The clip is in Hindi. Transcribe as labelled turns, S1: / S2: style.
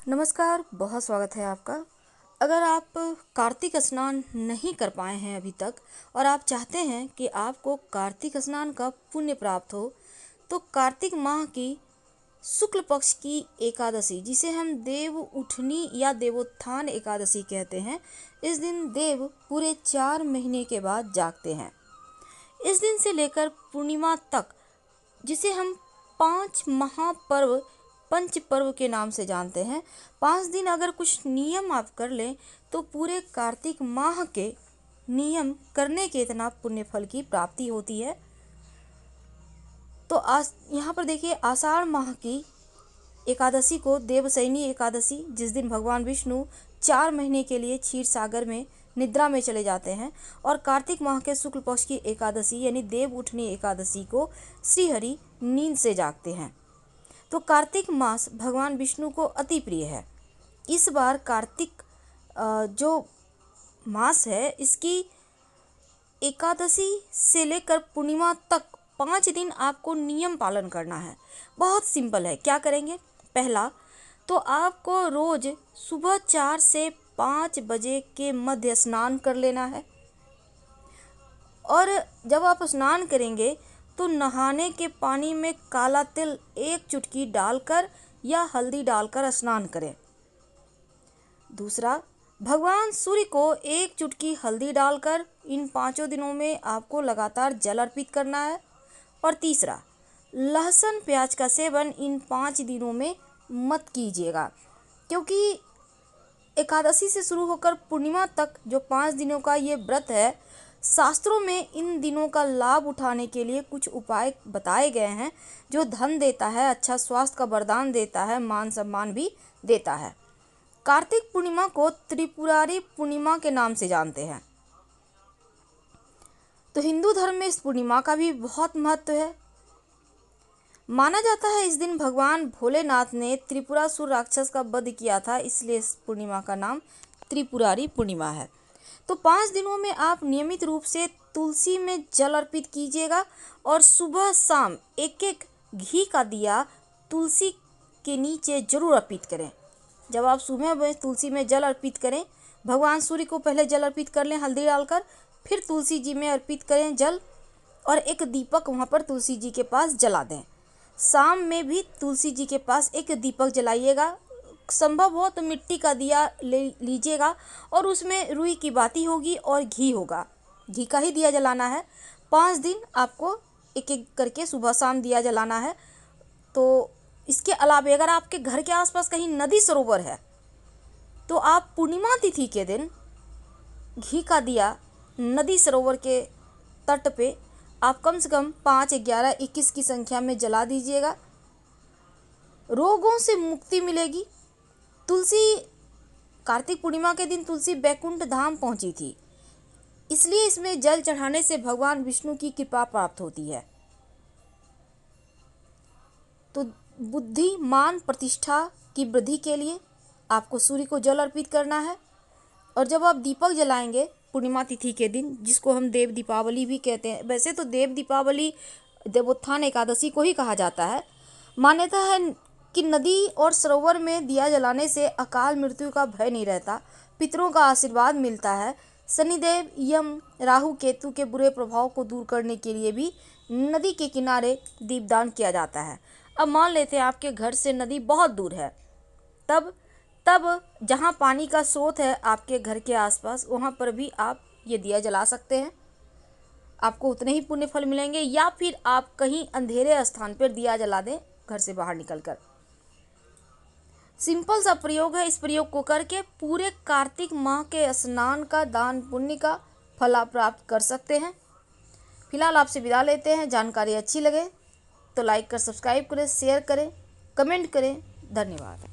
S1: नमस्कार, बहुत स्वागत है आपका। अगर आप कार्तिक स्नान नहीं कर पाए हैं अभी तक और आप चाहते हैं कि आपको कार्तिक स्नान का पुण्य प्राप्त हो, तो कार्तिक माह की शुक्ल पक्ष की एकादशी, जिसे हम देव उठनी या देवोत्थान एकादशी कहते हैं, इस दिन देव पूरे 4 महीने के बाद जागते हैं। इस दिन से लेकर पूर्णिमा तक, जिसे हम 5 महापर्व पंच पर्व के नाम से जानते हैं, 5 दिन अगर कुछ नियम आप कर लें तो पूरे कार्तिक माह के नियम करने के इतना पुण्य फल की प्राप्ति होती है। तो आज यहाँ पर देखिए, आषाढ़ माह की एकादशी को देवशयनी एकादशी, जिस दिन भगवान विष्णु 4 महीने के लिए क्षीर सागर में निद्रा में चले जाते हैं, और कार्तिक माह के शुक्ल पक्ष की एकादशी यानी देव उठनी एकादशी को श्रीहरि नींद से जागते हैं। तो कार्तिक मास भगवान विष्णु को अति प्रिय है। इस बार कार्तिक जो मास है, इसकी एकादशी से लेकर पूर्णिमा तक 5 दिन आपको नियम पालन करना है। बहुत सिंपल है। क्या करेंगे? पहला तो आपको रोज सुबह 4 से 5 बजे के मध्य स्नान कर लेना है, और जब आप स्नान करेंगे तो नहाने के पानी में काला तिल 1 चुटकी डालकर या हल्दी डालकर स्नान करें। दूसरा, भगवान सूर्य को 1 चुटकी हल्दी डालकर इन 5 दिनों में आपको लगातार जल अर्पित करना है। और तीसरा, लहसुन प्याज का सेवन इन 5 दिनों में मत कीजिएगा, क्योंकि एकादशी से शुरू होकर पूर्णिमा तक जो 5 दिनों का ये व्रत है, शास्त्रों में इन दिनों का लाभ उठाने के लिए कुछ उपाय बताए गए हैं, जो धन देता है, अच्छा स्वास्थ्य का वरदान देता है, मान सम्मान भी देता है। कार्तिक पूर्णिमा को त्रिपुरारी पूर्णिमा के नाम से जानते हैं। तो हिंदू धर्म में इस पूर्णिमा का भी बहुत महत्व है। माना जाता है इस दिन भगवान भोलेनाथ ने त्रिपुरासुर राक्षस का वध किया था, इसलिए इस पूर्णिमा का नाम त्रिपुरारी पूर्णिमा है। तो 5 दिनों में आप नियमित रूप से तुलसी में जल अर्पित कीजिएगा, और सुबह शाम 1-1 घी का दिया तुलसी के नीचे जरूर अर्पित करें। जब आप सुबह में तुलसी में जल अर्पित करें, भगवान सूर्य को पहले जल अर्पित कर लें हल्दी डालकर, फिर तुलसी जी में अर्पित करें जल, और एक दीपक वहाँ पर तुलसी जी के पास जला दें। शाम में भी तुलसी जी के पास एक दीपक जलाइएगा। संभव हो तो मिट्टी का दिया ले लीजिएगा, और उसमें रुई की बाती होगी और घी होगा, घी का ही दिया जलाना है। 5 दिन आपको एक एक करके सुबह शाम दिया जलाना है। तो इसके अलावा अगर आपके घर के आसपास कहीं नदी सरोवर है, तो आप पूर्णिमा तिथि के दिन घी का दिया नदी सरोवर के तट पे आप कम से कम 5, 11, 21 की संख्या में जला दीजिएगा। रोगों से मुक्ति मिलेगी। तुलसी कार्तिक पूर्णिमा के दिन तुलसी बैकुंठ धाम पहुंची थी, इसलिए इसमें जल चढ़ाने से भगवान विष्णु की कृपा प्राप्त होती है। तो बुद्धि, मान, प्रतिष्ठा की वृद्धि के लिए आपको सूर्य को जल अर्पित करना है। और जब आप दीपक जलाएंगे पूर्णिमा तिथि के दिन, जिसको हम देव दीपावली भी कहते हैं, वैसे तो देव दीपावली देवोत्थान एकादशी को ही कहा जाता है। मान्यता है कि नदी और सरोवर में दिया जलाने से अकाल मृत्यु का भय नहीं रहता, पितरों का आशीर्वाद मिलता है। शनिदेव, यम, राहु, केतु के बुरे प्रभाव को दूर करने के लिए भी नदी के किनारे दीपदान किया जाता है। अब मान लेते हैं आपके घर से नदी बहुत दूर है, तब जहाँ पानी का स्रोत है आपके घर के आसपास, वहाँ पर भी आप ये दिया जला सकते हैं। आपको उतने ही पुण्य फल मिलेंगे। या फिर आप कहीं अंधेरे स्थान पर दिया जला दें घर से बाहर निकलकर। सिंपल सा प्रयोग है। इस प्रयोग को करके पूरे कार्तिक माह के स्नान का, दान पुण्य का फल आप प्राप्त कर सकते हैं। फिलहाल आपसे विदा लेते हैं। जानकारी अच्छी लगे तो लाइक कर सब्सक्राइब करें, शेयर करें, कमेंट करें। धन्यवाद।